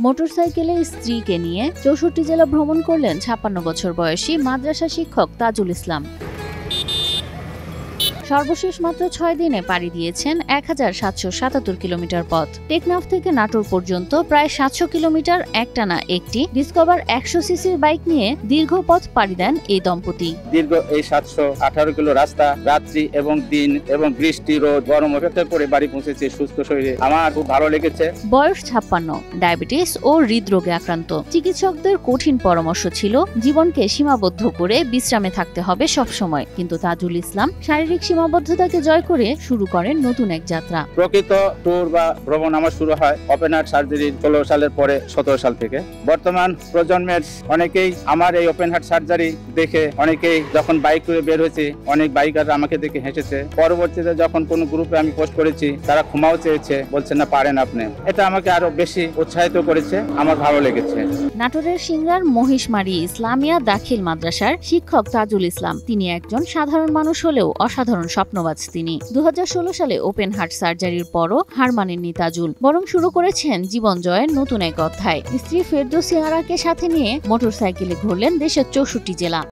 মোটরসাইকেলে স্ত্রীকে নিয়ে ৬৪ জেলা ভ্রমণ করলেন ৫৬ বছর বয়সী মাদ্রাসা শিক্ষক তাজুল ইসলাম। সর্বশেষ মাত্র ৬ দিনে পাড়ি দিয়েছেন ১৭৭৭ কিলোমিটার পথ। টেকনাফ থেকে নাটোর পর্যন্ত প্রায় ৭০০ কিলোমিটার একটানা একটি ডিসকভার ১০০ সিসির বাইক নিয়ে দীর্ঘ পথ পাড়ি দেন এই দম্পতি। দীর্ঘ এই ৭১৮ কিলো রাস্তা রাত্রি এবং দিন এবং বৃষ্টি রোদ গরম অপেক্ষা করে বাড়ি পৌঁছেছি সুস্থ শরীরে। আমার খুব ভালো লেগেছে। বয়স ৫৬, ডায়াবেটিস ও হৃদরোগে আক্রান্ত। চিকিৎসকদের কঠিন পরামর্শ ছিল জীবনকে সীমাবদ্ধ করে বিশ্রামে থাকতে হবে সবসময়, কিন্তু তাজুল ইসলাম শারীরিক সীমাবদ্ধতাকে জয় করে শুরু করেন নতুন এক যাত্রা। প্রকৃত ট্যুর বা ভ্রমণ আমার শুরু হয় ওপেন হার্ট সার্জারি ১৬ সালের পরে ১৭ সাল থেকে। বর্তমান প্রজন্মের অনেকেই আমার এই ওপেন হার্ট সার্জারি দেখে অনেকেই যখন বাইক করে বের হয়েছে অনেক বাইকাররা আমাকে দেখে হেসেছে। পরবর্তীতে যখন কোনো গ্রুপে আমি পোস্ট করেছি তারা ক্ষমাও চেয়েছে, বলছেন না পারেন আপনি। এটা আমাকে আরো বেশি উৎসাহিত করেছে, আমার ভালো লেগেছে। নাটোরের সিংড়ার মহিষমারি ইসলামিয়া দাখিল মাদ্রাসার শিক্ষক তাজুল ইসলাম, তিনি একজন সাধারণ মানুষ হলেও অসাধারণ স্বপ্নবাজ তিনি। ২০১৬ সালে ওপেন হার্ট সার্জারির পরও হার মানেননি তাজুল, বরং শুরু করেছেন জীবন জয়ের নতুন এক অধ্যায়। স্ত্রী ফেরদৌসী আরাকে সাথে নিয়ে মোটরসাইকেলে ঘুরলেন দেশের ৬৪ জেলা।